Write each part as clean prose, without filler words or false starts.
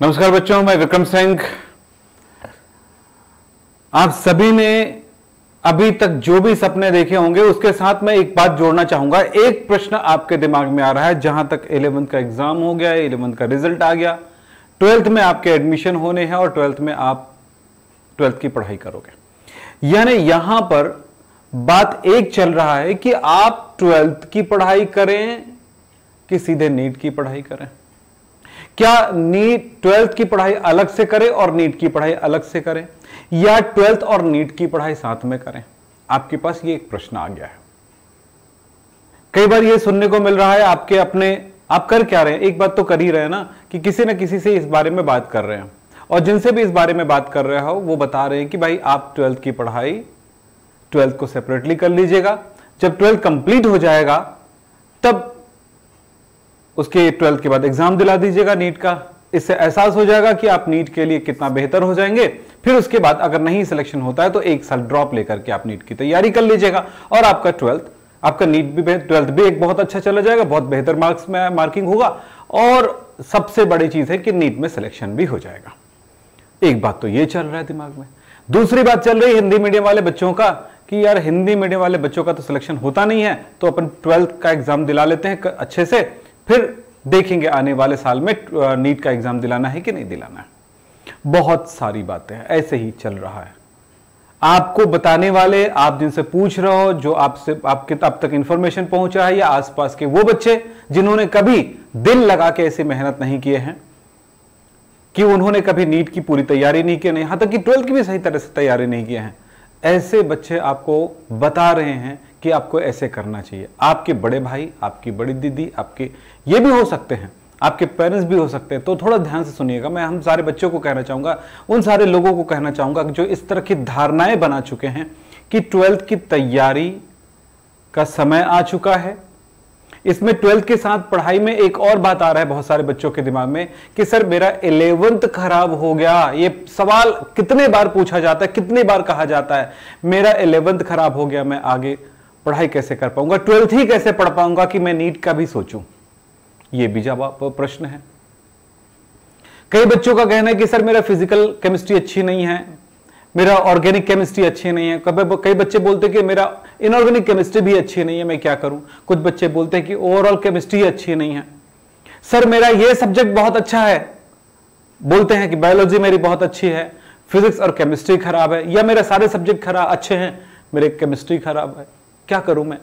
नमस्कार बच्चों, मैं विक्रम सिंह। आप सभी ने अभी तक जो भी सपने देखे होंगे उसके साथ मैं एक बात जोड़ना चाहूंगा। एक प्रश्न आपके दिमाग में आ रहा है, जहां तक 11th का एग्जाम हो गया, 11th का रिजल्ट आ गया, 12th में आपके एडमिशन होने हैं और 12th में आप 12th की पढ़ाई करोगे। यानी यहां पर बात एक चल रहा है कि आप 12th की पढ़ाई करें कि सीधे नीट की पढ़ाई करें। क्या नीट 12th की पढ़ाई अलग से करें और नीट की पढ़ाई अलग से करें, या 12th और नीट की पढ़ाई साथ में करें? आपके पास ये एक प्रश्न आ गया है। कई बार ये सुनने को मिल रहा है आपके अपने, आप कर क्या रहे हैं? एक बात तो कर ही रहे हैं ना कि किसी ना किसी से इस बारे में बात कर रहे हैं, और जिनसे भी इस बारे में बात कर रहे हो वो बता रहे हैं कि भाई आप 12th की पढ़ाई 12th को सेपरेटली कर लीजिएगा। जब 12th कंप्लीट हो जाएगा तब उसके 12th के बाद एग्जाम दिला दीजिएगा नीट का। इससे एहसास हो जाएगा कि आप नीट के लिए कितना बेहतर हो जाएंगे। फिर उसके बाद अगर नहीं सिलेक्शन होता है तो एक साल ड्रॉप लेकर के आप नीट की तैयारी कर लीजिएगा, और आपका 12th, आपका नीट भी 12th भी एक बहुत अच्छा चला जाएगा, बहुत बेहतर मार्क्स में मार्किंग होगा, और सबसे बड़ी चीज है कि नीट में सिलेक्शन भी हो जाएगा। एक बात तो ये चल रहा है दिमाग में। दूसरी बात चल रही है हिंदी मीडियम वाले बच्चों का कि यार हिंदी मीडियम वाले बच्चों का तो सिलेक्शन होता नहीं है, तो अपन 12th का एग्जाम दिला लेते हैं अच्छे से, फिर देखेंगे आने वाले साल में नीट का एग्जाम दिलाना है कि नहीं दिलाना है। बहुत सारी बातें हैं, ऐसे ही चल रहा है। आपको बताने वाले, आप जिनसे पूछ रहे हो, जो आपसे आपके अब तक इंफॉर्मेशन पहुंचा है, या आसपास के वो बच्चे जिन्होंने कभी दिल लगा के ऐसी मेहनत नहीं किए हैं, कि उन्होंने कभी नीट की पूरी तैयारी नहीं की, नहीं यहां तक कि 12th की भी सही तरह से तैयारी नहीं किए हैं, ऐसे बच्चे आपको बता रहे हैं कि आपको ऐसे करना चाहिए। आपके बड़े भाई, आपकी बड़ी दीदी, आपके ये भी हो सकते हैं, आपके पेरेंट्स भी हो सकते हैं। तो थोड़ा ध्यान से सुनिएगा। मैं हम सारे बच्चों को कहना चाहूंगा, उन सारे लोगों को कहना चाहूंगा जो इस तरह की धारणाएं बना चुके हैं कि 12th की तैयारी का समय आ चुका है। इसमें 12th के साथ पढ़ाई में एक और बात आ रहा है बहुत सारे बच्चों के दिमाग में कि सर मेरा 11th खराब हो गया। ये सवाल कितने बार पूछा जाता है, कितने बार कहा जाता है, मेरा 11th खराब हो गया, मैं आगे पढ़ाई कैसे कर पाऊंगा, 12th ही कैसे पढ़ पाऊंगा कि मैं नीट का भी सोचूं? ये भी जवाब प्रश्न है। कई बच्चों का कहना है कि सर मेरा फिजिकल केमिस्ट्री अच्छी नहीं है, मेरा ऑर्गेनिक केमिस्ट्री अच्छी नहीं है। कई बच्चे बोलते हैं कि मेरा इनऑर्गेनिक केमिस्ट्री भी अच्छी नहीं है, मैं क्या करूं? कुछ बच्चे बोलते हैं कि ओवरऑल केमिस्ट्री अच्छी नहीं है। सर मेरा ये सब्जेक्ट बहुत अच्छा है, बोलते हैं कि बायोलॉजी मेरी बहुत अच्छी है, फिजिक्स और केमिस्ट्री खराब है, या मेरे सारे सब्जेक्ट खराब अच्छे हैं, मेरे केमिस्ट्री खराब है, क्या करूं मैं?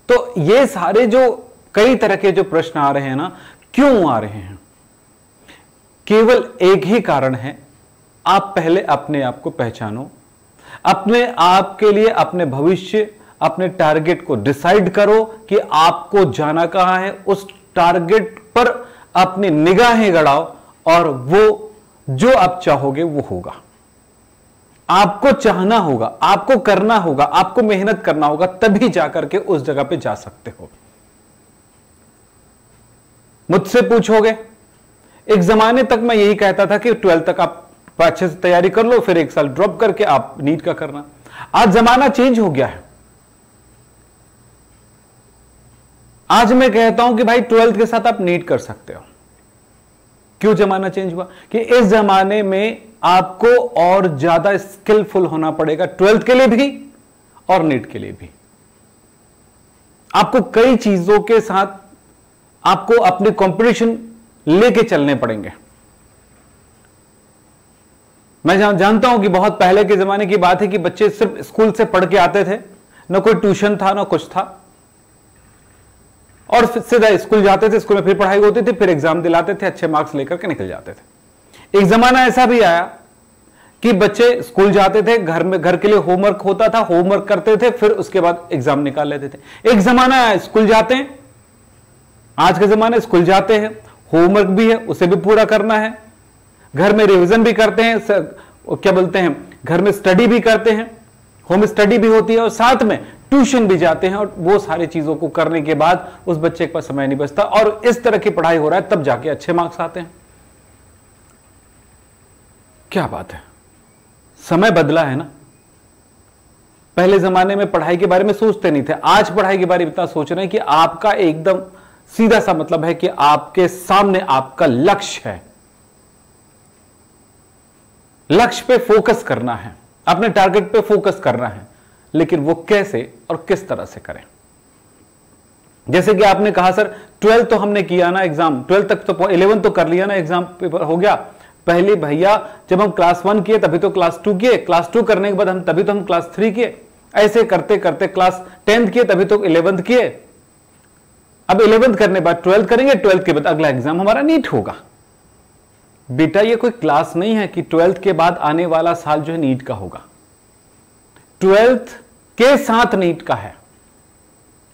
तो ये सारे जो कई तरह के जो प्रश्न आ रहे हैं ना, क्यों आ रहे हैं? केवल एक ही कारण है, आप पहले अपने आप को पहचानो, अपने आप के लिए अपने भविष्य, अपने टारगेट को डिसाइड करो कि आपको जाना कहां है। उस टारगेट पर अपनी निगाहें गड़ाओ और वो जो आप चाहोगे वो होगा। आपको चाहना होगा, आपको करना होगा, आपको मेहनत करना होगा, तभी जाकर के उस जगह पे जा सकते हो। मुझसे पूछोगे, एक जमाने तक मैं यही कहता था कि 12th तक आप अच्छे से तैयारी कर लो, फिर एक साल ड्रॉप करके आप नीट का करना। आज जमाना चेंज हो गया है। आज मैं कहता हूं कि भाई 12th के साथ आप नीट कर सकते हो। क्यों जमाना चेंज हुआ? कि इस जमाने में आपको और ज्यादा स्किलफुल होना पड़ेगा, 12th के लिए भी और नीट के लिए भी। आपको कई चीजों के साथ आपको अपने कंपटीशन लेके चलने पड़ेंगे। मैं जानता हूं कि बहुत पहले के जमाने की बात है कि बच्चे सिर्फ स्कूल से पढ़ के आते थे, ना कोई ट्यूशन था, ना कुछ था, और सीधा स्कूल जाते थे, स्कूल में फिर पढ़ाई होती थी, फिर एग्जाम दिलाते थे, अच्छे मार्क्स लेकर के निकल जाते थे। एक जमाना ऐसा भी आया कि बच्चे स्कूल जाते थे, घर के लिए होमवर्क होता था, होमवर्क करते थे, फिर उसके बाद एग्जाम निकाल लेते थे। एक जमाना आया स्कूल जाते हैं, आज के जमाने स्कूल जाते हैं, होमवर्क भी है, उसे भी पूरा करना है, घर में रिवीजन भी करते हैं, क्या बोलते हैं, घर में स्टडी भी करते हैं, होम स्टडी भी होती है, और साथ में ट्यूशन भी जाते हैं, और वो सारी चीजों को करने के बाद उस बच्चे के पास समय नहीं बचता, और इस तरह की पढ़ाई हो रहा है, तब जाके अच्छे मार्क्स आते हैं। क्या बात है, समय बदला है ना। पहले जमाने में पढ़ाई के बारे में सोचते नहीं थे, आज पढ़ाई के बारे में इतना सोच रहे हैं कि आपका एकदम सीधा सा मतलब है कि आपके सामने आपका लक्ष्य है, लक्ष्य पे फोकस करना है, अपने टारगेट पे फोकस करना है, लेकिन वो कैसे और किस तरह से करें। जैसे कि आपने कहा सर 12 तो हमने किया ना एग्जाम, 12 तक तो 11 तो कर लिया ना, एग्जाम पेपर हो गया। पहले भैया जब हम क्लास 1 किए तभी तो क्लास 2 किए, क्लास 2 करने के बाद हम तभी तो हम क्लास 3 किए, ऐसे करते करते क्लास 10th किए तभी तो 11th किए। अब 11th करने के बाद 12th करेंगे, 12th के बाद अगला एग्जाम हमारा नीट होगा। बेटा ये कोई क्लास नहीं है कि 12th के बाद आने वाला साल जो है नीट का होगा, 12th के साथ नीट का है,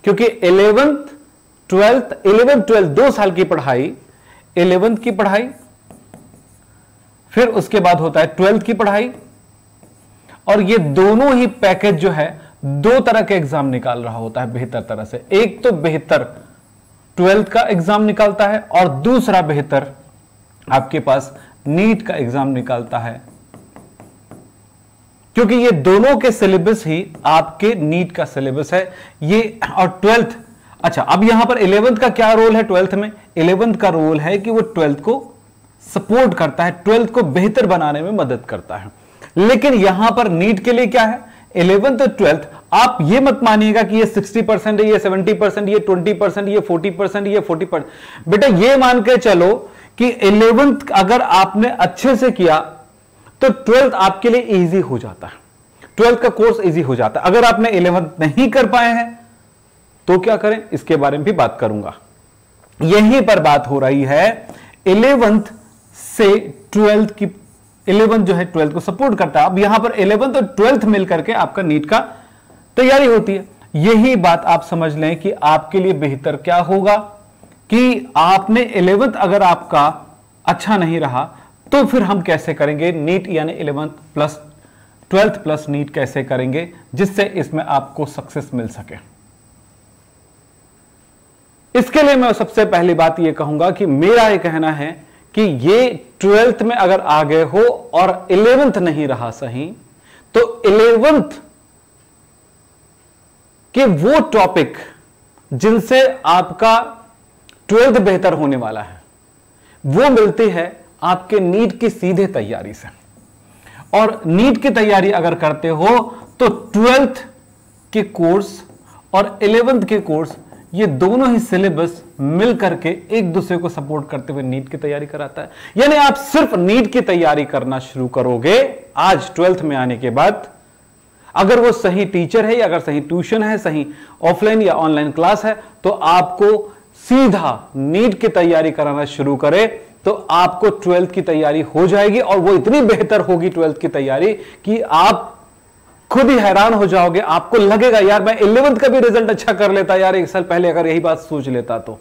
क्योंकि 11th 12th 2 साल की पढ़ाई, 11th की पढ़ाई, फिर उसके बाद होता है 12th की पढ़ाई, और ये दोनों ही पैकेज जो है 2 तरह के एग्जाम निकाल रहा होता है बेहतर तरह से। एक तो बेहतर 12th का एग्जाम निकालता है और दूसरा बेहतर आपके पास नीट का एग्जाम निकालता है, क्योंकि ये दोनों के सिलेबस ही आपके नीट का सिलेबस है ये। और 12th, अच्छा अब यहां पर 11th का क्या रोल है 12th में? 11th का रोल है कि वो 12th को सपोर्ट करता है, 12th को बेहतर बनाने में मदद करता है। लेकिन यहां पर नीट के लिए क्या है, 11th और 12th आप ये मत मानिएगा कि ये 60% है, ये 70%, ये 20%, ये 40%, ये 40%। बेटा ये मान के चलो कि 11th अगर आपने अच्छे से किया तो 12th आपके लिए इजी हो जाता है, 12th का कोर्स इजी हो जाता है। अगर आपने 11th नहीं कर पाए हैं तो क्या करें, इसके बारे में भी बात करूंगा। यहीं पर बात हो रही है 11th से 12th की, 11th जो है 12th को सपोर्ट करता है। अब यहां पर 11th और 12th मिलकर के आपका नीट का तैयारी होती है। यही बात आप समझ लें कि आपके लिए बेहतर क्या होगा कि आपने 11th अगर आपका अच्छा नहीं रहा तो फिर हम कैसे करेंगे नीट, यानी 11th plus 12th plus NEET कैसे करेंगे जिससे इसमें आपको सक्सेस मिल सके। इसके लिए मैं सबसे पहली बात यह कहूंगा कि मेरा यह कहना है कि ये 12th में अगर आ गए हो और 11th नहीं रहा सही, तो 11th के वो टॉपिक जिनसे आपका 12th बेहतर होने वाला है वो मिलती है आपके नीट की सीधे तैयारी से। और नीट की तैयारी अगर करते हो तो 12th के कोर्स और 11th के कोर्स ये दोनों ही सिलेबस मिल करके एक दूसरे को सपोर्ट करते हुए नीट की तैयारी कराता है। यानी आप सिर्फ नीट की तैयारी करना शुरू करोगे आज 12th में आने के बाद, अगर वो सही टीचर है या अगर सही ट्यूशन है, सही ऑफलाइन या ऑनलाइन क्लास है, तो आपको सीधा नीट की तैयारी कराना शुरू करे तो आपको 12th की तैयारी हो जाएगी। और वो इतनी बेहतर होगी 12th की तैयारी कि आप खुद ही हैरान हो जाओगे। आपको लगेगा यार मैं 11th का भी रिजल्ट अच्छा कर लेता यार, 1 साल पहले अगर यही बात सोच लेता तो।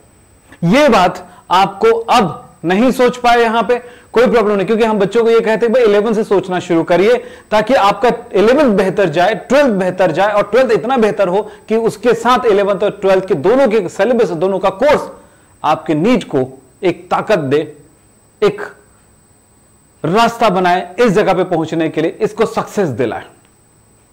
ये बात आपको अब नहीं सोच पाए, यहां पे कोई प्रॉब्लम नहीं, क्योंकि हम बच्चों को ये कहते हैं भाई 11 से सोचना शुरू करिए ताकि आपका 11th बेहतर जाए, 12th बेहतर जाए, और 12th इतना बेहतर हो कि उसके साथ 11th और 12th के दोनों के सिलेबस, दोनों का कोर्स आपके नीट को एक ताकत दे, एक रास्ता बनाए इस जगह पे पहुंचने के लिए, इसको सक्सेस दिलाए।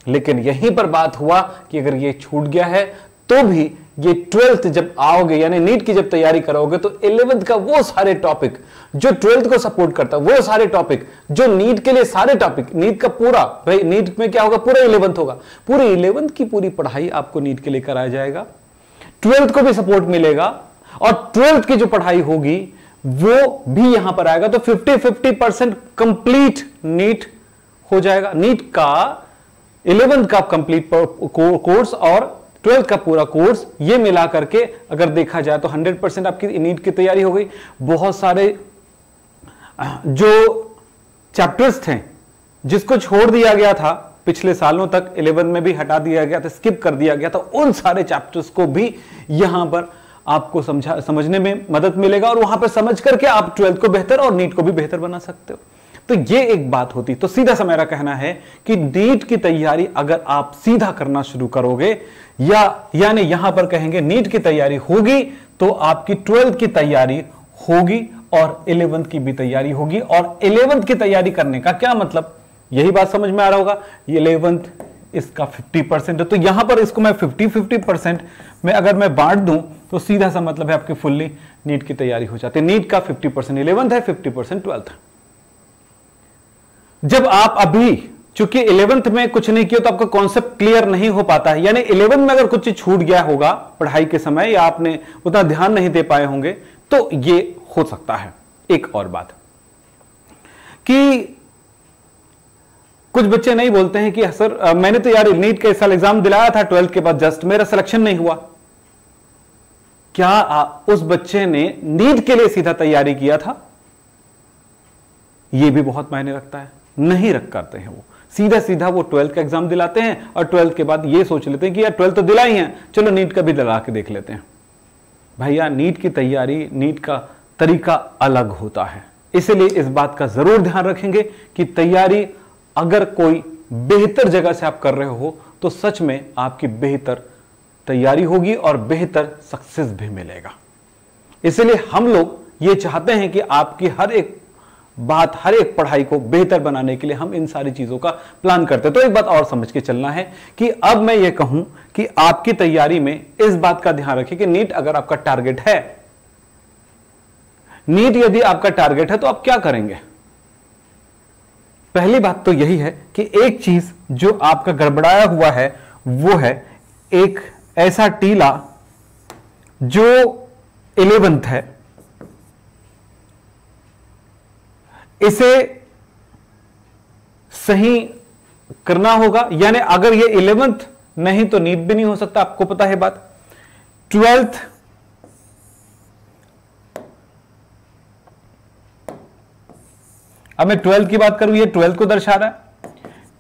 लेकिन यहीं पर बात हुआ कि अगर ये छूट गया है तो भी ये 12th जब आओगे यानी नीट की जब तैयारी करोगे तो 11th का वो सारे टॉपिक जो 12th को सपोर्ट करता है, वो सारे टॉपिक जो नीट के लिए सारे टॉपिक, नीट का पूरा, भाई नीट में क्या होगा, पूरा 11th होगा, पूरे 11th की पूरी पढ़ाई आपको नीट के लिए कराया जाएगा। 12th को भी सपोर्ट मिलेगा और 12th की जो पढ़ाई होगी वो भी यहां पर आएगा। तो 50-50% कंप्लीट नीट हो जाएगा। नीट का 11th का कंप्लीट कोर्स और 12th का पूरा कोर्स ये मिला करके अगर देखा जाए तो 100% आपकी नीट की तैयारी हो गई। बहुत सारे जो चैप्टर्स थे जिसको छोड़ दिया गया था पिछले सालों तक, 11 में भी हटा दिया गया था, स्किप कर दिया गया था, उन सारे चैप्टर्स को भी यहां पर आपको समझने में मदद मिलेगा और वहां पर समझ करके आप 12th को बेहतर और नीट को भी बेहतर बना सकते हो। तो ये एक बात होती। तो सीधा सा मेरा कहना है कि नीट की तैयारी अगर आप सीधा करना शुरू करोगे, या यानी यहां पर कहेंगे नीट की तैयारी होगी तो आपकी 12th की तैयारी होगी और 11th की भी तैयारी होगी। और 11th की तैयारी करने का क्या मतलब, यही बात समझ में आ रहा होगा। ये 11th इसका 50% है, तो यहां पर इसको मैं 50-50% में अगर मैं बांट दूं तो सीधा सा मतलब है आपकी फुल्ली नीट की तैयारी हो जाती है। नीट का 50% 11th है, 50% 12th है। जब आप अभी चूंकि 11th में कुछ नहीं किया तो आपका कॉन्सेप्ट क्लियर नहीं हो पाता है, यानी 11th में अगर कुछ चीज छूट गया होगा पढ़ाई के समय या आपने उतना ध्यान नहीं दे पाए होंगे तो ये हो सकता है। एक और बात कि कुछ बच्चे नहीं बोलते हैं कि सर मैंने तो यार नीट का इस साल एग्जाम दिलाया था 12th के बाद, जस्ट मेरा सिलेक्शन नहीं हुआ। क्या उस बच्चे ने नीट के लिए सीधा तैयारी किया था? यह भी बहुत मायने रखता है। नहीं रख करते हैं, वो सीधा सीधा वो 12th का एग्जाम दिलाते हैं और 12th के बाद ये सोच लेते हैं कि यार 12th तो दिलाई है, चलो नीट का भी दिला के देख लेते हैं। भैया नीट की तैयारी, नीट का तरीका अलग होता है, इसलिए इस बात का जरूर ध्यान रखेंगे कि तैयारी अगर कोई बेहतर जगह से आप कर रहे हो तो सच में आपकी बेहतर तैयारी होगी और बेहतर सक्सेस भी मिलेगा। इसलिए हम लोग ये चाहते हैं कि आपकी हर एक बात, हर एक पढ़ाई को बेहतर बनाने के लिए हम इन सारी चीजों का प्लान करते हैं। तो एक बात और समझ के चलना है कि अब मैं ये कहूं कि आपकी तैयारी में इस बात का ध्यान रखें कि नीट अगर आपका टारगेट है, नीट यदि आपका टारगेट है तो आप क्या करेंगे? पहली बात तो यही है कि एक चीज जो आपका गड़बड़ाया हुआ है वो है एक ऐसा टीला जो 11th है, इसे सही करना होगा। यानी अगर ये 11th नहीं तो नीट भी नहीं हो सकता, आपको पता है बात। 12th अब मैं 12th की बात करूं, ये 12th को दर्शा रहा है।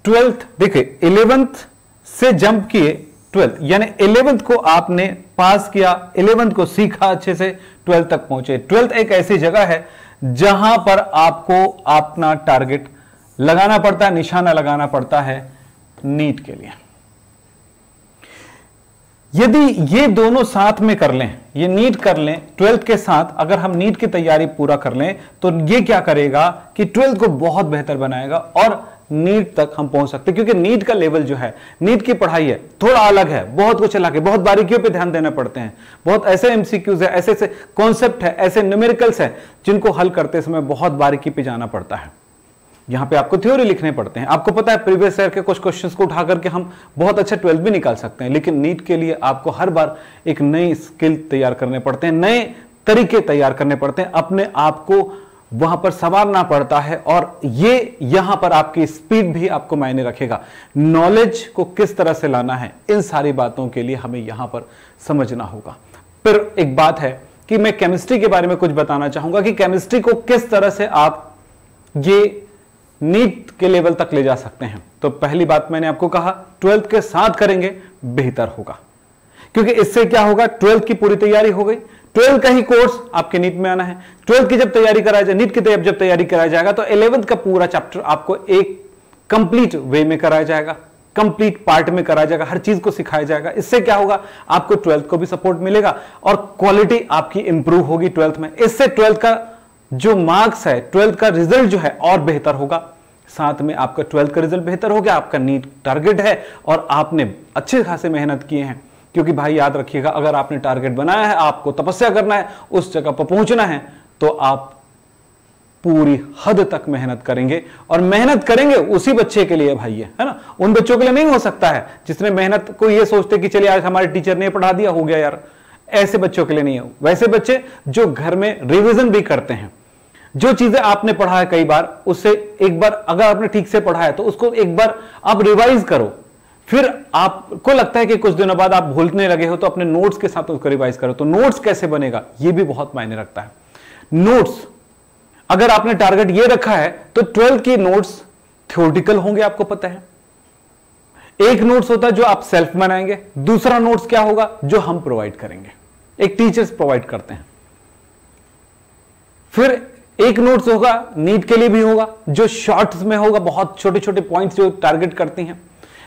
12th देखिए 11th से जंप किए 12th, यानी 11th को आपने पास किया, 11th को सीखा अच्छे से, 12th तक पहुंचे। 12th एक ऐसी जगह है जहां पर आपको अपना टारगेट लगाना पड़ता है, निशाना लगाना पड़ता है नीट के लिए। यदि ये दोनों साथ में कर लें, ये नीट कर लें 12th के साथ, अगर हम नीट की तैयारी पूरा कर लें तो ये क्या करेगा कि 12th को बहुत बेहतर बनाएगा और नीट तक हम पहुंच सकते हैं। क्योंकि नीट का लेवल जो है, नीट की पढ़ाई है थोड़ा अलग है, बहुत कुछ अलग है, बहुत बारीकियों पे ध्यान देना पड़ते हैं, बहुत ऐसे एमसीक्यूज है, ऐसे ऐसे कॉन्सेप्ट है, ऐसे न्यूमेरिकल्स है जिनको हल करते समय बहुत बारीकी पे जाना पड़ता है। यहां पे आपको थ्योरी लिखने पड़ते हैं। आपको पता है प्रीवियस ईयर के कुछ क्वेश्चंस को उठा करके हम बहुत अच्छा 12th भी निकाल सकते हैं, लेकिन नीट के लिए आपको हर बार एक नई स्किल तैयार करने पड़ते हैं, नए तरीके तैयार करने पड़ते हैं, अपने आप को वहां पर संवारना पड़ता है। और ये यहां पर आपकी स्पीड भी आपको मायने रखेगा। नॉलेज को किस तरह से लाना है, इन सारी बातों के लिए हमें यहां पर समझना होगा। फिर एक बात है कि मैं केमिस्ट्री के बारे में कुछ बताना चाहूंगा कि केमिस्ट्री को किस तरह से आप ये नीट के लेवल तक ले जा सकते हैं। तो पहली बात मैंने आपको कहा 12th के साथ करेंगे बेहतर होगा, क्योंकि इससे क्या होगा, 12th की पूरी तैयारी हो गई, 12th का ही कोर्स आपके नीट में आना है। 12th की जब तैयारी कराया जाए, नीट की जब तैयारी कराया जाएगा तो 11th का पूरा चैप्टर आपको एक कंप्लीट वे में कराया जाएगा, कंप्लीट पार्ट में कराया जाएगा, हर चीज को सिखाया जाएगा। इससे क्या होगा, आपको 12th को भी सपोर्ट मिलेगा और क्वालिटी आपकी इंप्रूव होगी 12th में। इससे 12th का जो मार्क्स है, 12th का रिजल्ट जो है और बेहतर होगा। साथ में आपका 12th का रिजल्ट बेहतर हो गया, आपका नीट टारगेट है और आपने अच्छे खासे मेहनत किए हैं। क्योंकि भाई याद रखिएगा, अगर आपने टारगेट बनाया है, आपको तपस्या करना है, उस जगह पर पहुंचना है, तो आप पूरी हद तक मेहनत करेंगे। और मेहनत करेंगे उसी बच्चे के लिए भाई, है ना, उन बच्चों के लिए नहीं हो सकता है जिसने मेहनत को ये सोचते कि चलिए आज हमारे टीचर ने पढ़ा दिया, हो गया यार। ऐसे बच्चों के लिए नहीं हो। वैसे बच्चे जो घर में रिवीजन भी करते हैं, जो चीजें आपने पढ़ा है कई बार, उससे एक बार अगर आपने ठीक से पढ़ा है तो उसको एक बार आप रिवाइज करो। फिर आपको लगता है कि कुछ दिनों बाद आप भूलने लगे हो तो अपने नोट्स के साथ उसको रिवाइज करो। तो नोट्स कैसे बनेगा, ये भी बहुत मायने रखता है। नोट्स अगर आपने टारगेट ये रखा है तो 12th की नोट्स थ्योरेटिकल होंगे, आपको पता है। एक नोट्स होता है जो आप सेल्फ बनाएंगे, दूसरा नोट्स क्या होगा जो हम प्रोवाइड करेंगे, एक टीचर्स प्रोवाइड करते हैं। फिर एक नोट्स होगा, नीट के लिए भी होगा, जो शॉर्ट्स में होगा, बहुत छोटे छोटे पॉइंट्स जो टारगेट करती हैं।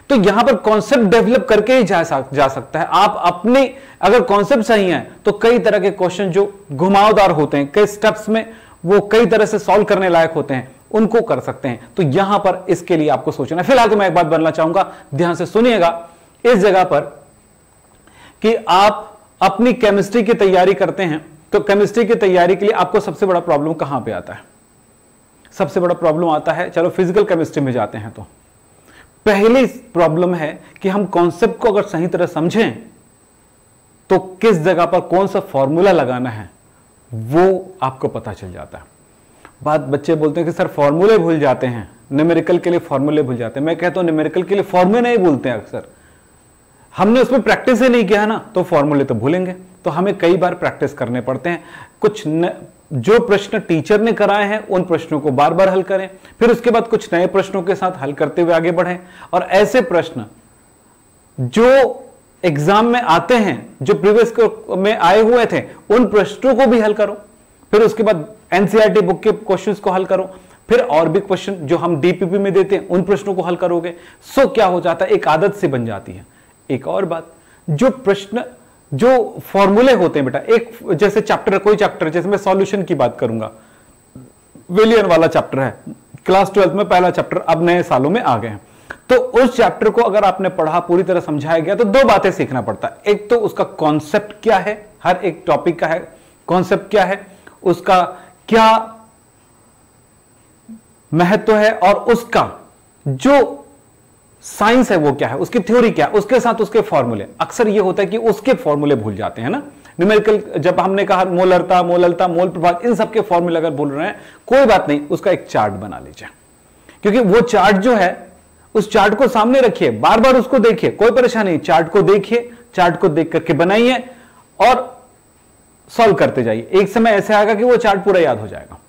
तो यहां पर कॉन्सेप्ट डेवलप करके ही जा सकता है। आप अपने अगर कॉन्सेप्ट सही है तो कई तरह के क्वेश्चन जो घुमावदार होते हैं, कई स्टेप्स में वो कई तरह से सॉल्व करने लायक होते हैं, उनको कर सकते हैं। तो यहां पर इसके लिए आपको सोचना है। फिलहाल तो मैं एक बात बोलना चाहूंगा, ध्यान से सुनिएगा इस जगह पर, कि आप अपनी केमिस्ट्री की तैयारी करते हैं तो केमिस्ट्री की तैयारी के लिए आपको सबसे बड़ा प्रॉब्लम कहां पे आता है? सबसे बड़ा प्रॉब्लम आता है, चलो फिजिकल केमिस्ट्री में जाते हैं, तो पहली प्रॉब्लम है कि हम कॉन्सेप्ट को अगर सही तरह समझें तो किस जगह पर कौन सा फॉर्मूला लगाना है वो आपको पता चल जाता है। बात बच्चे बोलते हैं कि सर फॉर्मूले भूल जाते हैं, न्यूमेरिकल के लिए फॉर्मूले भूल जाते हैं। मैं कहता हूं न्यूमेरिकल के लिए फॉर्मूले नहीं भूलते हैं, अक्सर हमने उसमें प्रैक्टिस ही नहीं किया ना, तो फॉर्मूले तो भूलेंगे। तो हमें कई बार प्रैक्टिस करने पड़ते हैं। जो प्रश्न टीचर ने कराए हैं उन प्रश्नों को बार बार हल करें, फिर उसके बाद कुछ नए प्रश्नों के साथ हल करते हुए आगे बढ़ें। और ऐसे प्रश्न जो एग्जाम में आते हैं, जो प्रीवियस में आए हुए थे, उन प्रश्नों को भी हल करो। फिर उसके बाद एनसीईआरटी बुक के क्वेश्चंस को हल करो। फिर और भी क्वेश्चन जो हम डीपीपी में देते हैं उन प्रश्नों को हल करोगे। सो क्या हो जाता है, एक आदत से बन जाती है। एक और बात, जो प्रश्न जो फॉर्मूले होते हैं बेटा, एक जैसे चैप्टर, कोई चैप्टर, जैसे मैं सॉल्यूशन की बात करूंगा, विलियन वाला चैप्टर है, क्लास 12 में पहला चैप्टर, अब नए सालों में आ गए हैं। तो उस चैप्टर को अगर आपने पढ़ा, पूरी तरह समझाया गया, तो दो बातें सीखना पड़ता है। एक तो उसका कॉन्सेप्ट क्या है, हर एक टॉपिक का है कॉन्सेप्ट क्या है, उसका क्या महत्व है, और उसका जो साइंस है वो क्या है, उसकी थ्योरी क्या है, उसके साथ उसके फॉर्मूले। अक्सर ये होता है कि उसके फॉर्मूले भूल जाते हैं ना। न्यूमेरिकल जब हमने कहा मोलरता, मोललता, मोल प्रभाव, इन सबके फॉर्मूले अगर भूल रहे हैं, कोई बात नहीं, उसका एक चार्ट बना लीजिए। क्योंकि वो चार्ट जो है, उस चार्ट को सामने रखिए, बार बार उसको देखिए, कोई परेशानी नहीं, चार्ट को देखिए, चार्ट को देख करके बनाइए और सॉल्व करते जाइए। एक समय ऐसे आएगा कि वो चार्ट पूरा याद हो जाएगा।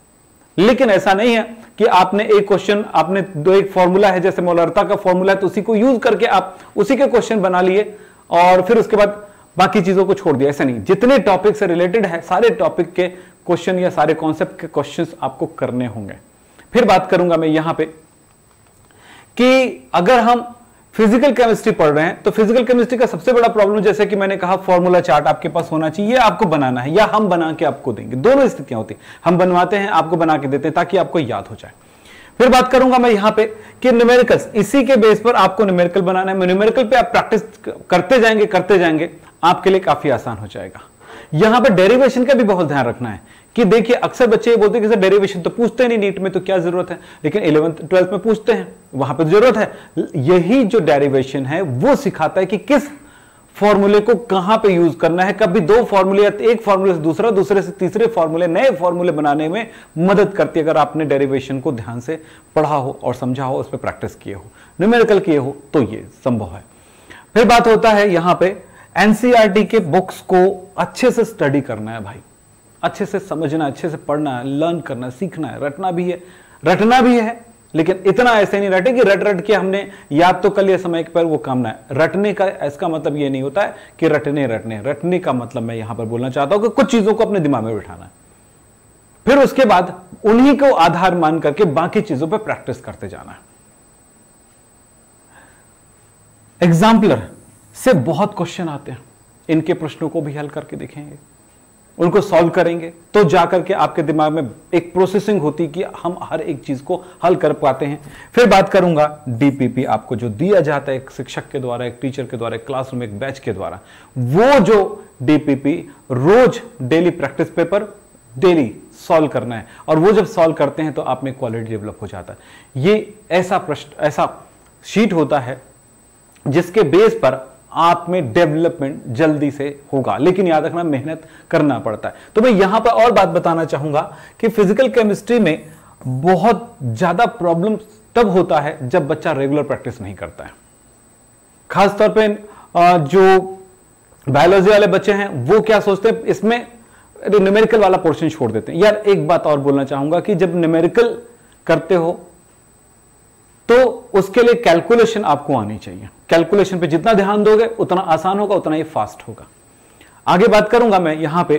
लेकिन ऐसा नहीं है कि आपने एक क्वेश्चन, आपने दो, एक फॉर्मूला है जैसे मोलरता का फॉर्मूला है, तो उसी को यूज करके आप उसी के क्वेश्चन बना लिए और फिर उसके बाद बाकी चीजों को छोड़ दिया। ऐसा नहीं, जितने टॉपिक से रिलेटेड है सारे टॉपिक के क्वेश्चन या सारे कॉन्सेप्ट के क्वेश्चंस आपको करने होंगे। फिर बात करूंगा मैं यहां पे कि अगर हम फिजिकल केमिस्ट्री पढ़ रहे हैं तो फिजिकल केमिस्ट्री का सबसे बड़ा प्रॉब्लम, जैसे कि मैंने कहा, फॉर्मूला चार्ट आपके पास होना चाहिए, आपको बनाना है या हम बना के आपको देंगे। दोनों स्थितियां होती हैं, हम बनवाते हैं, आपको बना के देते हैं ताकि आपको याद हो जाए। फिर बात करूंगा मैं यहां पे कि न्यूमेरिकल्स, इसी के बेस पर आपको न्यूमेरिकल बनाना है। न्यूमेरिकल पे आप प्रैक्टिस करते जाएंगे, आपके लिए काफी आसान हो जाएगा। यहां पे डेरिवेशन का भी बहुत ध्यान रखना है कि देखिए, अक्सर बच्चे ये बोलते हैं कि सर डेरिवेशन तो पूछते नहीं नीट में, तो क्या जरूरत है, लेकिन 11th 12th में पूछते हैं, वहां पे जरूरत है। यही जो डेरिवेशन है वो सिखाता है कि किस फॉर्मूले को कहां पे यूज करना है। कभी दो फॉर्मूले, एक फॉर्मूले से दूसरा, दूसरे से तीसरे फॉर्मूले, नए फॉर्मूले बनाने में मदद करती है अगर आपने डेरिवेशन को ध्यान से पढ़ा हो और समझा हो, उस पर प्रैक्टिस किए हो, न्यूमेरिकल किए हो, तो ये संभव है। फिर बात होता है यहां पे एनसीईआरटी के बुक्स को अच्छे से स्टडी करना है भाई, अच्छे से समझना, अच्छे से पढ़ना है, लर्न करना, सीखना है, रटना भी है, लेकिन इतना ऐसे नहीं रटे कि रट के हमने याद तो कर लिया समय पर, वो काम ना है। रटने का इसका मतलब ये नहीं होता है कि रटने का मतलब मैं यहां पर बोलना चाहता हूं कि कुछ चीजों को अपने दिमाग में बिठाना है, फिर उसके बाद उन्हीं को आधार मान करके बाकी चीजों पर प्रैक्टिस करते जाना है। एग्जाम्पलर से बहुत क्वेश्चन आते हैं, इनके प्रश्नों को भी हल करके देखेंगे, उनको सॉल्व करेंगे, तो जाकर के आपके दिमाग में एक प्रोसेसिंग होती कि हम हर एक चीज को हल कर पाते हैं। फिर बात करूंगा डीपीपी, आपको जो दिया जाता है एक शिक्षक के द्वारा, एक टीचर के द्वारा, एक क्लासरूम, एक बैच के द्वारा, वो जो डीपीपी रोज daily practice paper daily solve करना है, और वो जब सॉल्व करते हैं तो आप में क्वालिटी डेवलप हो जाता है। ये ऐसा शीट होता है जिसके बेस पर आप में डेवलपमेंट जल्दी से होगा, लेकिन याद रखना मेहनत करना पड़ता है। तो मैं यहां पर और बात बताना चाहूंगा कि फिजिकल केमिस्ट्री में बहुत ज्यादा प्रॉब्लम तब होता है जब बच्चा रेगुलर प्रैक्टिस नहीं करता है। खासतौर पे जो बायोलॉजी वाले बच्चे हैं वो क्या सोचते हैं, इसमें न्यूमेरिकल वाला पोर्शन छोड़ देते हैं। यार एक बात और बोलना चाहूंगा कि जब न्यूमेरिकल करते हो तो उसके लिए कैलकुलेशन आपको आनी चाहिए। कैलकुलेशन पे जितना ध्यान दोगे उतना आसान होगा, उतना ही फास्ट होगा। आगे बात करूंगा मैं यहां पे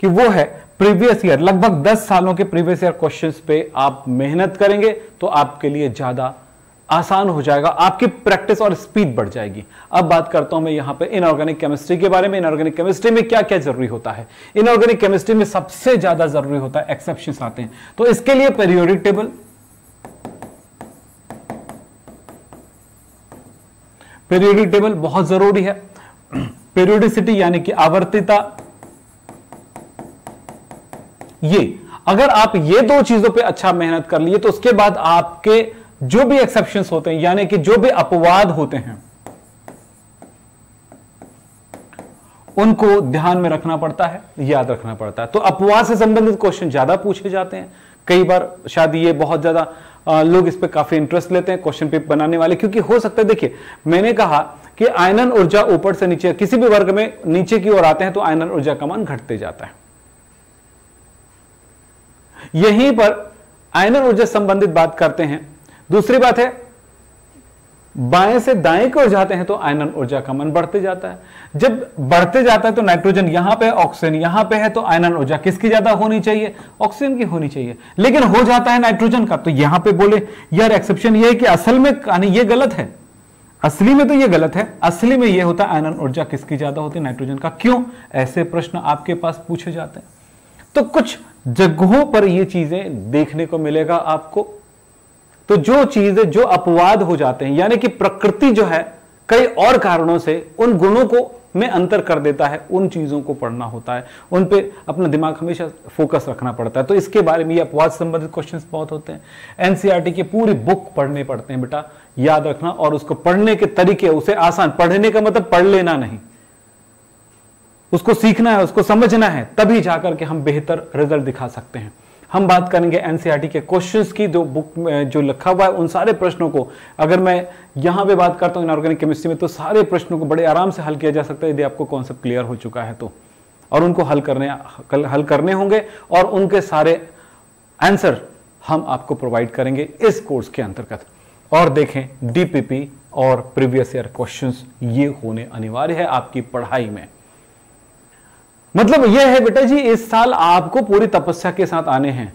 कि वो है प्रीवियस ईयर, लगभग 10 सालों के प्रीवियस ईयर क्वेश्चंस पे आप मेहनत करेंगे तो आपके लिए ज्यादा आसान हो जाएगा, आपकी प्रैक्टिस और स्पीड बढ़ जाएगी। अब बात करता हूं मैं यहां पे इनऑर्गेनिक केमिस्ट्री के बारे में। इनऑर्गेनिक केमिस्ट्री में क्या क्या जरूरी होता है? इनऑर्गेनिक केमिस्ट्री में सबसे ज्यादा जरूरी होता है, एक्सेप्शंस आते हैं, तो इसके लिए पीरियोडिक टेबल बहुत जरूरी है। पीरियोडिसिटी यानी कि आवर्तिता, ये अगर आप ये दो चीजों पे अच्छा मेहनत कर लिए तो उसके बाद आपके जो भी एक्सेप्शंस होते हैं, यानी कि जो भी अपवाद होते हैं, उनको ध्यान में रखना पड़ता है, याद रखना पड़ता है। तो अपवाद से संबंधित क्वेश्चन ज्यादा पूछे जाते हैं। कई बार शायद ये बहुत ज्यादा लोग इस पे काफी इंटरेस्ट लेते हैं क्वेश्चन पेपर बनाने वाले, क्योंकि हो सकता है, देखिए मैंने कहा कि आयनन ऊर्जा ऊपर से नीचे किसी भी वर्ग में नीचे की ओर आते हैं तो आयनन ऊर्जा का मान घटते जाता है। यहीं पर आयनन ऊर्जा संबंधित बात करते हैं। दूसरी बात है, बाएं से दाएं की ओर जाते हैं तो आयनन ऊर्जा का मान बढ़ते जाता है। जब बढ़ते जाता है तो नाइट्रोजन यहां पे, ऑक्सीजन यहां पे है, तो आयनन ऊर्जा किसकी ज्यादा होनी चाहिए? ऑक्सीजन की होनी चाहिए। लेकिन हो जाता है नाइट्रोजन का, तो यहां पे बोले यार एक्सेप्शन ये है कि असल में ये गलत है, असली में तो ये गलत है। असली में ये होता है आयनन ऊर्जा किसकी ज्यादा होती है? नाइट्रोजन का। क्यों? ऐसे प्रश्न आपके पास पूछे जाते हैं। तो कुछ जगहों पर ये चीजें देखने को मिलेगा आपको। तो जो चीजें जो अपवाद हो जाते हैं, यानी कि प्रकृति जो है कई और कारणों से उन गुणों को में अंतर कर देता है, उन चीजों को पढ़ना होता है, उन पे अपना दिमाग हमेशा फोकस रखना पड़ता है। तो इसके बारे में ये अपवाद संबंधित क्वेश्चंस बहुत होते हैं। एनसीईआरटी की पूरी बुक पढ़ने पड़ते हैं बेटा, याद रखना। और उसको पढ़ने के तरीके, उसे आसान, पढ़ने का मतलब पढ़ लेना नहीं, उसको सीखना है, उसको समझना है, तभी जाकर के हम बेहतर रिजल्ट दिखा सकते हैं। हम बात करेंगे एनसीईआरटी के क्वेश्चंस की, जो बुक में जो लिखा हुआ है उन सारे प्रश्नों को। अगर मैं यहां पे बात करता हूं इनऑर्गेनिक केमिस्ट्री में, तो सारे प्रश्नों को बड़े आराम से हल किया जा सकता है यदि आपको कॉन्सेप्ट क्लियर हो चुका है तो। और उनको हल करने होंगे और उनके सारे आंसर हम आपको प्रोवाइड करेंगे इस कोर्स के अंतर्गत। और देखें, डीपीपी और प्रीवियस ईयर क्वेश्चंस ये होने अनिवार्य है आपकी पढ़ाई में। मतलब यह है बेटा जी, इस साल आपको पूरी तपस्या के साथ आने हैं।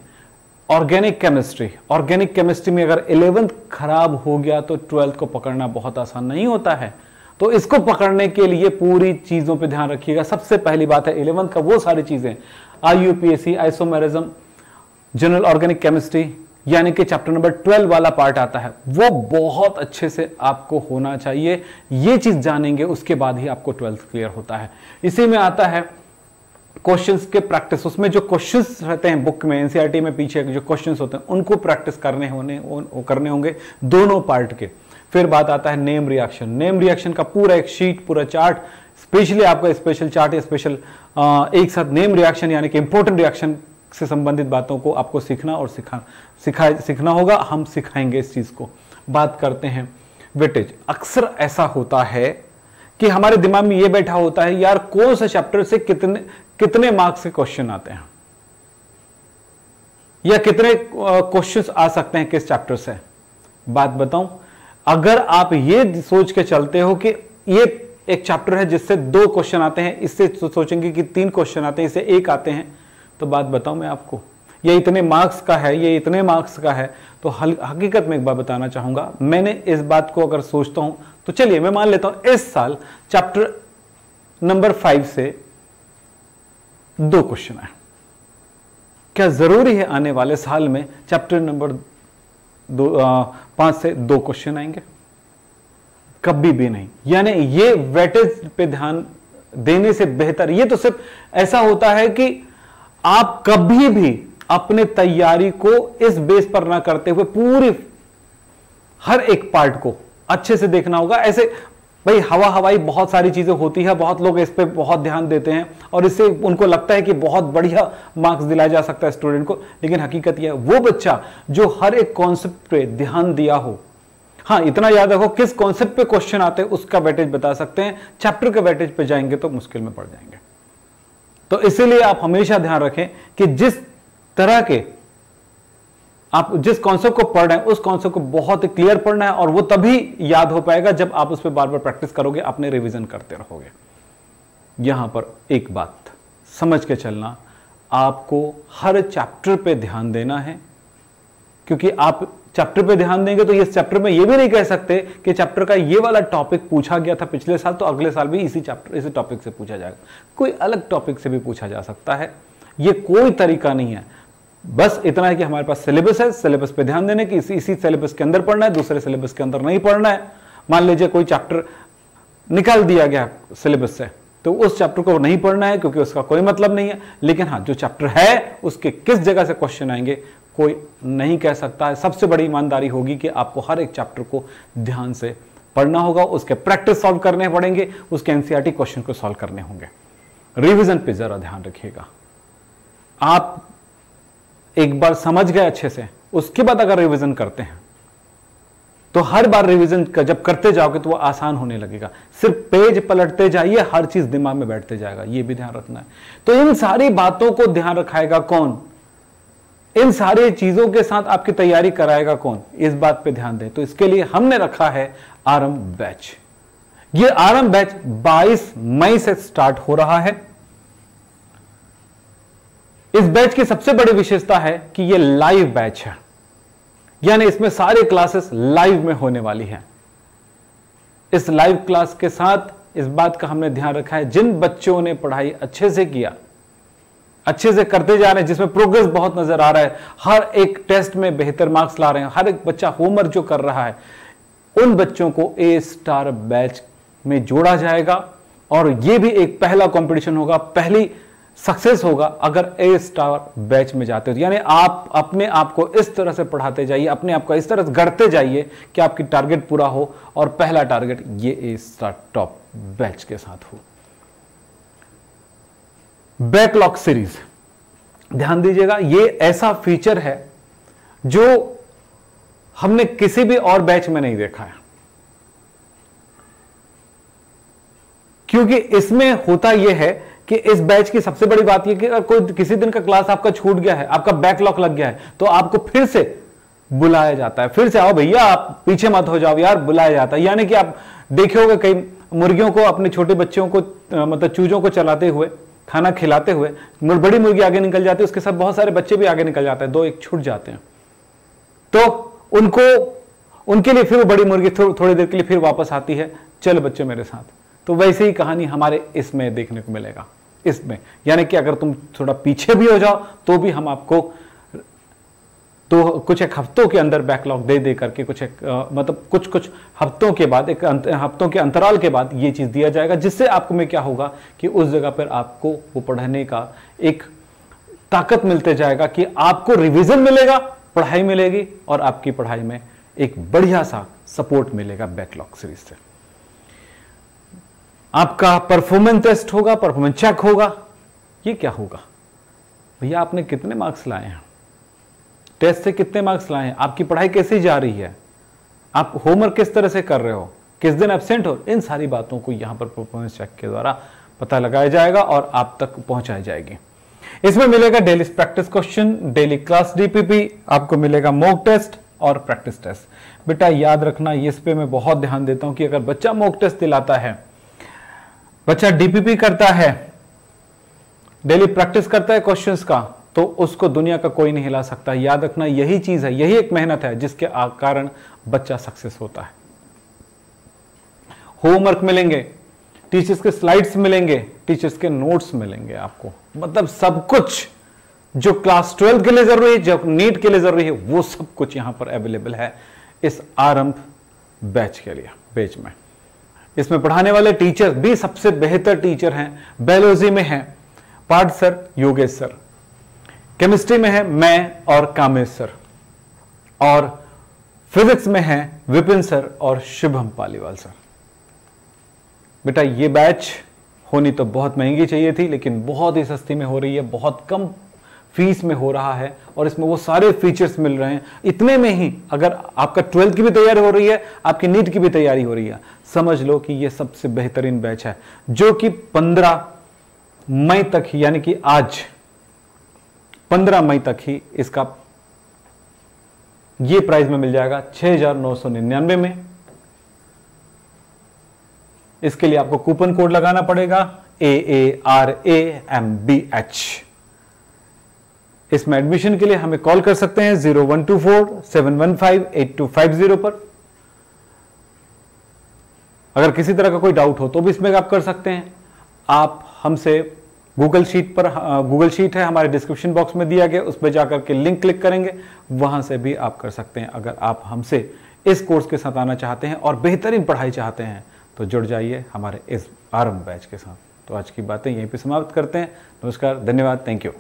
ऑर्गेनिक केमिस्ट्री में अगर 11th खराब हो गया तो 12th को पकड़ना बहुत आसान नहीं होता है। तो इसको पकड़ने के लिए पूरी चीजों पे ध्यान रखिएगा। सबसे पहली बात है 11th का वो सारी चीजें, IUPAC, isomerism, general organic chemistry, यानी कि चैप्टर नंबर 12 वाला पार्ट आता है, वो बहुत अच्छे से आपको होना चाहिए। ये चीज जानेंगे उसके बाद ही आपको 12th क्लियर होता है। इसी में आता है क्वेश्चंस के प्रैक्टिस। उसमें जो क्वेश्चंस रहते हैं बुक में, एनसीईआरटी में पीछे जो क्वेश्चंस होते हैं उनको प्रैक्टिस करने होंगे दोनों पार्ट के। फिर बात आता है नेम रिएक्शन का पूरा एक शीट, पूरा चार्ट, स्पेशली आपका स्पेशल चार्ट या स्पेशल एक साथ नेम रिएक्शन यानी कि इंपॉर्टेंट रिएक्शन से संबंधित बातों को आपको सीखना और सीखना होगा। हम सिखाएंगे इस चीज को। बात करते हैं वेटेज। अक्सर ऐसा होता है कि हमारे दिमाग में यह बैठा होता है, यार कौन सा चैप्टर से कितने मार्क्स के क्वेश्चन आते हैं या कितने क्वेश्चंस आ सकते हैं किस चैप्टर से। बात बताऊं, अगर आप ये सोच के चलते हो कि ये एक चैप्टर है जिससे 2 क्वेश्चन आते हैं, इससे सोचेंगे कि 3 क्वेश्चन आते हैं, इससे 1 आते हैं, तो बात बताऊं मैं आपको, ये इतने मार्क्स का है, ये इतने मार्क्स का है। तो हकीकत में एक बात बताना चाहूंगा, मैंने इस बात को अगर सोचता हूं तो चलिए मैं मान लेता हूं इस साल चैप्टर नंबर 5 से 2 क्वेश्चन है। क्या जरूरी है आने वाले साल में चैप्टर नंबर 5 से 2 क्वेश्चन आएंगे? कभी भी नहीं। यानी ये वेटेज पे ध्यान देने से बेहतर, ये तो सिर्फ ऐसा होता है कि आप कभी भी अपने तैयारी को इस बेस पर ना करते हुए पूरी हर एक पार्ट को अच्छे से देखना होगा। ऐसे भाई हवाई बहुत सारी चीजें होती है, बहुत लोग इस पे बहुत ध्यान देते हैं और इससे उनको लगता है कि बहुत बढ़िया मार्क्स दिलाया जा सकता है स्टूडेंट को। लेकिन हकीकत यह है, वो बच्चा जो हर एक कॉन्सेप्ट पे ध्यान दिया हो, हाँ इतना याद रखो किस कॉन्सेप्ट पे क्वेश्चन आते हैं उसका वेटेज बता सकते हैं। चैप्टर के वेटेज पे जाएंगे तो मुश्किल में पड़ जाएंगे। तो इसीलिए आप हमेशा ध्यान रखें कि जिस तरह के आप जिस कॉन्सेप्ट को पढ़ रहे हैं उस कॉन्सेप्ट को बहुत ही क्लियर पढ़ना है, और वो तभी याद हो पाएगा जब आप उस पर बार बार प्रैक्टिस करोगे, अपने रिवीजन करते रहोगे। यहां पर एक बात समझ के चलना, आपको हर चैप्टर पे ध्यान देना है, क्योंकि आप चैप्टर पे ध्यान देंगे तो इस चैप्टर में ये भी नहीं कह सकते कि चैप्टर का ये वाला टॉपिक पूछा गया था पिछले साल तो अगले साल भी इसी टॉपिक से पूछा जाएगा। कोई अलग टॉपिक से भी पूछा जा सकता है, ये कोई तरीका नहीं है। बस इतना है कि हमारे पास सिलेबस है, सिलेबस पे ध्यान देने की, इसी सिलेबस के अंदर पढ़ना है, दूसरे सिलेबस के अंदर नहीं पढ़ना है। मान लीजिए कोई चैप्टर निकाल दिया गया सिलेबस से, तो उस चैप्टर को नहीं पढ़ना है क्योंकि उसका कोई मतलब नहीं है। लेकिन हाँ, जो चैप्टर है उसके किस जगह से क्वेश्चन आएंगे कोई नहीं कह सकता है। सबसे बड़ी ईमानदारी होगी कि आपको हर एक चैप्टर को ध्यान से पढ़ना होगा, उसके प्रैक्टिस सॉल्व करने पड़ेंगे, उसके एनसीईआरटी क्वेश्चन को सॉल्व करने होंगे। रिवीजन पे जरा ध्यान रखिएगा। आप एक बार समझ गए अच्छे से, उसके बाद अगर रिवीजन करते हैं तो हर बार रिवीजन जब करते जाओगे तो वो आसान होने लगेगा। सिर्फ पेज पलटते जाइए, हर चीज दिमाग में बैठते जाएगा, ये भी ध्यान रखना है। तो इन सारी बातों को ध्यान रखाएगा कौन, इन सारी चीजों के साथ आपकी तैयारी कराएगा कौन, इस बात पे ध्यान दें। तो इसके लिए हमने रखा है आरंभ बैच। ये आरंभ बैच 22 मई से स्टार्ट हो रहा है। इस बैच की सबसे बड़ी विशेषता है कि यह लाइव बैच है, यानी इसमें सारे क्लासेस लाइव में होने वाली हैं। इस लाइव क्लास के साथ इस बात का हमने ध्यान रखा है, जिन बच्चों ने पढ़ाई अच्छे से किया, अच्छे से करते जा रहे हैं, जिसमें प्रोग्रेस बहुत नजर आ रहा है, हर एक टेस्ट में बेहतर मार्क्स ला रहे हैं, हर एक बच्चा होमवर्क जो कर रहा है, उन बच्चों को ए स्टार बैच में जोड़ा जाएगा। और यह भी एक पहला कंपटीशन होगा, पहली सक्सेस होगा अगर ए स्टार बैच में जाते हो। यानी आप अपने आप को इस तरह से पढ़ाते जाइए, अपने आप को इस तरह से गढ़ते जाइए कि आपकी टारगेट पूरा हो, और पहला टारगेट ये ए स्टार टॉप बैच के साथ हो। बैकलॉग सीरीज, ध्यान दीजिएगा, ये ऐसा फीचर है जो हमने किसी भी और बैच में नहीं देखा है, क्योंकि इसमें होता यह है कि इस बैच की सबसे बड़ी बात यह कि अगर कोई किसी दिन का क्लास आपका छूट गया है, आपका बैकलॉग लग गया है, तो आपको फिर से बुलाया जाता है, फिर से आओ भैया, आप पीछे मत हो जाओ यार, बुलाया जाता है। यानी कि आप देखे होंगे कई मुर्गियों को, अपने छोटे बच्चों को, मतलब चूजों को चलाते हुए, खाना खिलाते हुए, बड़ी मुर्गी आगे निकल जाती है, उसके साथ बहुत सारे बच्चे भी आगे निकल जाते हैं, 2-1 छूट जाते हैं, तो उनके लिए फिर वो बड़ी मुर्गी थोड़ी देर के लिए फिर वापस आती है, चलो बच्चे मेरे साथ। तो वैसे ही कहानी हमारे इसमें देखने को मिलेगा, इसमें यानी कि अगर तुम थोड़ा पीछे भी हो जाओ तो भी हम आपको तो कुछ एक हफ्तों के अंदर बैकलॉग दे करके मतलब कुछ हफ्तों के बाद, एक हफ्तों के अंतराल के बाद ये चीज दिया जाएगा, जिससे आपको में क्या होगा कि उस जगह पर आपको वो पढ़ने का एक ताकत मिलते जाएगा कि आपको रिवीजन मिलेगा, पढ़ाई मिलेगी, और आपकी पढ़ाई में एक बढ़िया सा सपोर्ट मिलेगा बैकलॉग सीरीज से। आपका परफॉर्मेंस टेस्ट होगा, परफॉर्मेंस चेक होगा। ये क्या होगा भैया, आपने कितने मार्क्स लाए हैं, टेस्ट से कितने मार्क्स लाए हैं, आपकी पढ़ाई कैसी जा रही है, आप होमवर्क किस तरह से कर रहे हो, किस दिन एब्सेंट हो, इन सारी बातों को यहां पर परफॉर्मेंस चेक के द्वारा पता लगाया जाएगा और आप तक पहुंचाई जाएगी। इसमें मिलेगा daily practice question, daily class DPP, आपको मिलेगा मॉक टेस्ट और प्रैक्टिस टेस्ट। बेटा याद रखना, इस पे मैं बहुत ध्यान देता हूं कि अगर बच्चा मॉक टेस्ट दिलाता है, बच्चा डीपीपी करता है, डेली प्रैक्टिस करता है क्वेश्चंस का, तो उसको दुनिया का कोई नहीं हिला सकता। याद रखना, यही चीज है, यही एक मेहनत है जिसके कारण बच्चा सक्सेस होता है। होमवर्क मिलेंगे, टीचर्स के स्लाइड्स मिलेंगे, टीचर्स के नोट्स मिलेंगे आपको, मतलब सब कुछ जो क्लास 12 के लिए जरूरी है, जो नीट के लिए जरूरी है, वो सब कुछ यहां पर अवेलेबल है इस आरंभ बैच के लिए, बैच में। इसमें पढ़ाने वाले टीचर भी सबसे बेहतर टीचर हैं। बायोलॉजी में हैं Parth sir, Yogesh sir, chemistry में है मैं और कामेश सर, और फिजिक्स में है विपिन सर और शुभम पालीवाल सर। बेटा ये बैच होनी तो बहुत महंगी चाहिए थी, लेकिन बहुत ही सस्ती में हो रही है, बहुत कम फीस में हो रहा है, और इसमें वो सारे फीचर्स मिल रहे हैं। इतने में ही अगर आपका 12th की भी तैयारी हो रही है, आपकी नीट की भी तैयारी हो रही है, समझ लो कि ये सबसे बेहतरीन बैच है, जो कि 15 मई तक ही, यानी कि आज 15 मई तक ही इसका ये प्राइस में मिल जाएगा 6,999 में। इसके लिए आपको कूपन कोड लगाना पड़ेगा AARAMBH। इसमें एडमिशन के लिए हमें कॉल कर सकते हैं 0124-715-8250 पर। अगर किसी तरह का कोई डाउट हो तो भी इसमें आप कर सकते हैं। आप हमसे गूगल शीट है हमारे डिस्क्रिप्शन बॉक्स में दिया गया, उस पर जाकर के लिंक क्लिक करेंगे, वहां से भी आप कर सकते हैं। अगर आप हमसे इस कोर्स के साथ आना चाहते हैं और बेहतरीन पढ़ाई चाहते हैं तो जुड़ जाइए हमारे इस आरंभ बैच के साथ। तो आज की बातें यहीं पे समाप्त करते हैं। नमस्कार, धन्यवाद, थैंक यू।